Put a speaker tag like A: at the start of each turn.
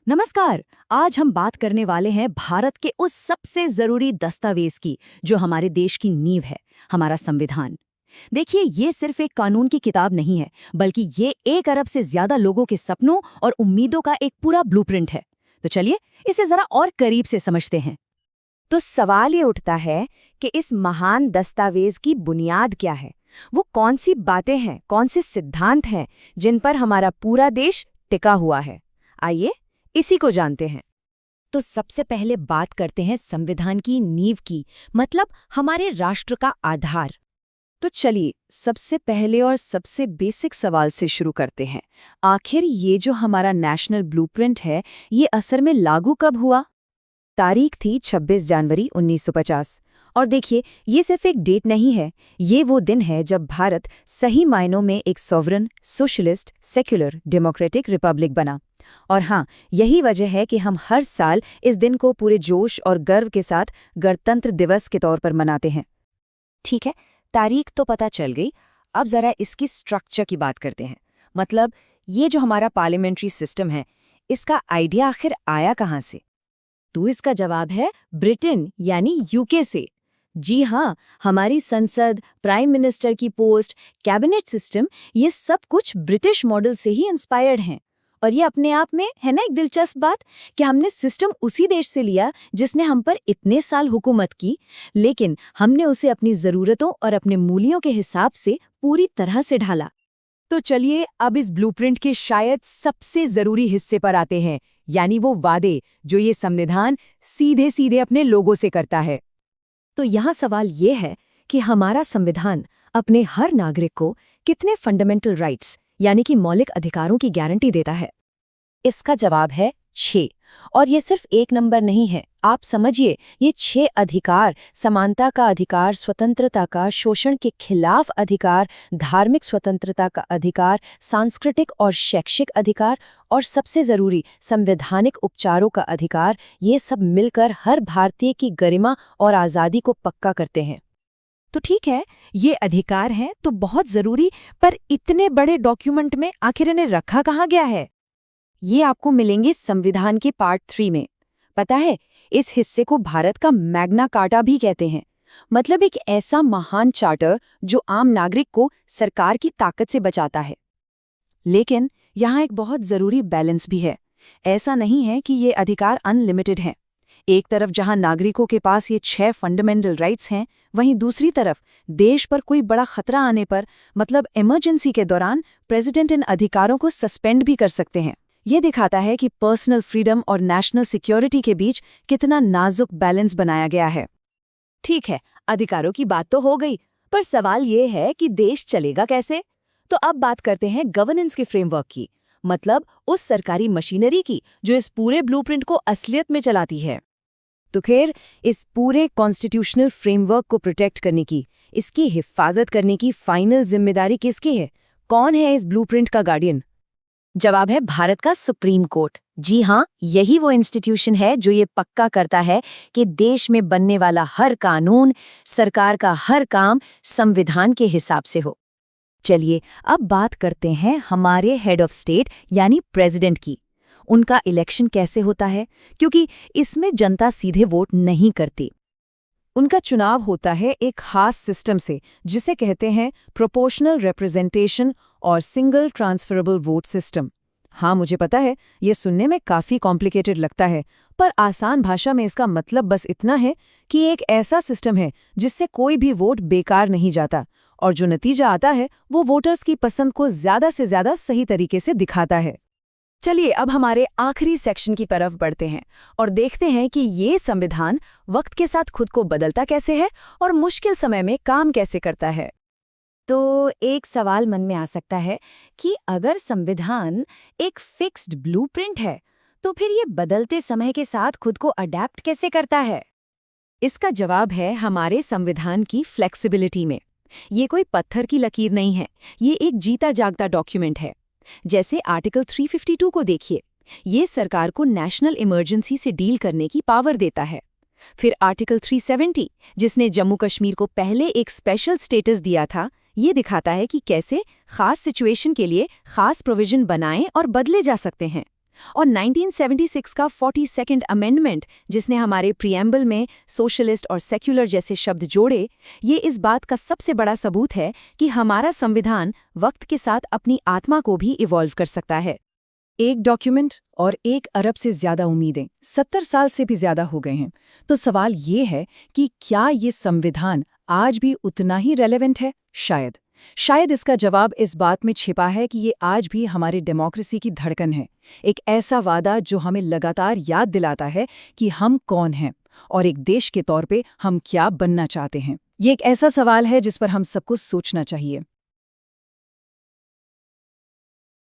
A: नमस्कार। आज हम बात करने वाले हैं भारत के उस सबसे जरूरी दस्तावेज की जो हमारे देश की नींव है, हमारा संविधान। देखिए, ये सिर्फ एक कानून की किताब नहीं है, बल्कि ये 1 अरब से ज्यादा लोगों के सपनों और उम्मीदों का एक पूरा ब्लूप्रिंट है। तो चलिए इसे जरा और करीब से समझते हैं।
B: तो सवाल ये उठता है कि इस महान दस्तावेज की बुनियाद क्या है। वो कौन सी बातें हैं, कौन से सिद्धांत हैं जिन पर हमारा पूरा देश टिका हुआ है। आइए इसी को जानते हैं।
A: तो सबसे पहले बात करते हैं संविधान की नींव की, मतलब हमारे राष्ट्र का आधार।
B: तो चलिए सबसे पहले और सबसे बेसिक सवाल से शुरू करते हैं। आखिर ये जो हमारा नेशनल ब्लूप्रिंट है, ये असर में लागू कब हुआ? तारीख थी 26 जनवरी 1950। और देखिए, ये सिर्फ एक डेट नहीं है, ये वो दिन है जब भारत सही मायनों में एक sovereign, socialist, secular, democratic Republic बना। और हाँ, यही वजह है कि हम हर साल इस दिन को पूरे जोश और गर्व के साथ गणतंत्र दिवस के तौर पर मनाते हैं।
A: ठीक है, तारीख तो पता चल गई। अब जरा इसकी स्ट्रक्चर की बात करते हैं। मतलब ये जो हमारा पार्लियामेंट्री सिस्टम है, इसका आइडिया आखिर आया कहाँ से? तो इसका जवाब है ब्रिटेन यानी यूके से। जी हाँ, हमारी संसद, प्राइम मिनिस्टर की पोस्ट, कैबिनेट सिस्टम, ये सब कुछ ब्रिटिश मॉडल से ही इंस्पायर्ड हैं। और ये अपने आप में है ना एक दिलचस्प बात कि हमने सिस्टम उसी देश से लिया जिसने हम पर इतने साल हुकूमत की, लेकिन हमने उसे अपनी ज़रूरतों और अपने मूल्यों के हिसाब से पूरी तरह से ढाला।
B: तो चलिए अब इस ब्लूप्रिंट के शायद सबसे ज़रूरी हिस्से पर आते हैं, यानी वो वादे जो ये संविधान सीधे सीधे अपने लोगों से करता है।
A: तो यहाँ सवाल ये है कि हमारा संविधान अपने हर नागरिक को कितने फंडामेंटल राइट्स यानी कि मौलिक अधिकारों की गारंटी देता है?
B: इसका जवाब है 6। और ये सिर्फ एक नंबर नहीं है, आप समझिए, ये 6 अधिकार: समानता का अधिकार, स्वतंत्रता का, शोषण के खिलाफ अधिकार, धार्मिक स्वतंत्रता का अधिकार, सांस्कृतिक और शैक्षिक अधिकार, और सबसे जरूरी संवैधानिक उपचारों का अधिकार, ये सब मिलकर हर भारतीय की गरिमा और आज़ादी को पक्का करते हैं।
A: तो ठीक है, ये अधिकार हैं तो बहुत जरूरी, पर इतने बड़े डॉक्यूमेंट में आखिर इन्हें रखा कहाँ गया है?
B: ये आपको मिलेंगे संविधान के पार्ट 3 में। पता है, इस हिस्से को भारत का मैग्ना कार्टा भी कहते हैं। मतलब एक ऐसा महान चार्टर जो आम नागरिक को सरकार की ताकत से बचाता है।
A: लेकिन यहाँ एक बहुत जरूरी बैलेंस भी है। ऐसा नहीं है कि ये अधिकार अनलिमिटेड हैं। एक तरफ जहां नागरिकों के पास ये 6 फंडामेंटल राइट्स हैं, वहीं दूसरी तरफ देश पर कोई बड़ा खतरा आने पर, मतलब इमरजेंसी के दौरान, प्रेसिडेंट इन अधिकारों को सस्पेंड भी कर सकते हैं। ये दिखाता है कि पर्सनल फ्रीडम और नेशनल सिक्योरिटी के बीच कितना नाजुक बैलेंस बनाया गया है। ठीक है, अधिकारों की बात तो हो गई, पर सवाल ये है कि देश चलेगा कैसे? तो अब बात करते हैं गवर्नेंस के फ्रेमवर्क की, मतलब उस सरकारी मशीनरी की जो इस पूरे ब्लूप्रिंट को असलियत में चलाती है। तो खैर, इस पूरे कॉन्स्टिट्यूशनल फ्रेमवर्क को प्रोटेक्ट करने की, इसकी हिफाजत करने की फाइनल जिम्मेदारी किसकी है? कौन है इस ब्लूप्रिंट का गार्डियन? जवाब है भारत का सुप्रीम कोर्ट। जी हाँ, यही वो इंस्टीट्यूशन है जो ये पक्का करता है कि देश में बनने वाला हर कानून, सरकार का हर काम संविधान के हिसाब से हो। चलिए अब बात करते हैं हमारे हेड ऑफ स्टेट यानी प्रेसिडेंट की। उनका इलेक्शन कैसे होता है? क्योंकि इसमें जनता सीधे वोट नहीं करती।
B: उनका चुनाव होता है एक खास सिस्टम से, जिसे कहते हैं प्रोपोर्शनल रिप्रेजेंटेशन और सिंगल ट्रांसफरेबल वोट सिस्टम। हाँ, मुझे पता है, ये सुनने में काफ़ी कॉम्प्लिकेटेड लगता है, पर आसान भाषा में इसका मतलब बस इतना है कि एक ऐसा सिस्टम है जिससे कोई भी वोट बेकार नहीं जाता, और जो नतीजा आता है वो वोटर्स की पसंद को ज़्यादा से ज़्यादा सही तरीके से दिखाता है। चलिए अब हमारे आखिरी सेक्शन की तरफ बढ़ते हैं और देखते हैं कि ये संविधान वक्त के साथ खुद को बदलता कैसे है और मुश्किल समय में काम कैसे करता है।
A: तो एक सवाल मन में आ सकता है कि अगर संविधान एक फिक्स्ड ब्लूप्रिंट है, तो फिर ये बदलते समय के साथ खुद को अडैप्ट कैसे करता है?
B: इसका जवाब है हमारे संविधान की फ्लेक्सिबिलिटी में। ये कोई पत्थर की लकीर नहीं है, ये एक जीता जागता डॉक्यूमेंट है। जैसे आर्टिकल 352 को देखिए, ये सरकार को नेशनल इमरजेंसी से डील करने की पावर देता है। फिर आर्टिकल 370, जिसने जम्मू कश्मीर को पहले एक स्पेशल स्टेटस दिया था, ये दिखाता है कि कैसे खास सिचुएशन के लिए खास प्रोविजन बनाएं और बदले जा सकते हैं।
A: और 1976 का 42nd अमेंडमेंट, जिसने हमारे प्रीएम्बल में सोशलिस्ट और सेक्युलर जैसे शब्द जोड़े, ये इस बात का सबसे बड़ा सबूत है कि हमारा संविधान वक्त के साथ अपनी आत्मा को भी इवॉल्व कर सकता है।
B: एक डॉक्यूमेंट और 1 अरब से ज्यादा उम्मीदें, 70 साल से भी ज्यादा हो गए हैं। तो सवाल ये है कि क्या ये संविधान आज भी उतना ही रेलेवेंट है? शायद इसका जवाब इस बात में छिपा है कि ये आज भी हमारी डेमोक्रेसी की धड़कन है। एक ऐसा वादा जो हमें लगातार याद दिलाता है कि हम कौन हैं और एक देश के तौर पे हम क्या बनना चाहते हैं। ये एक ऐसा सवाल है जिस पर हम सबको सोचना चाहिए।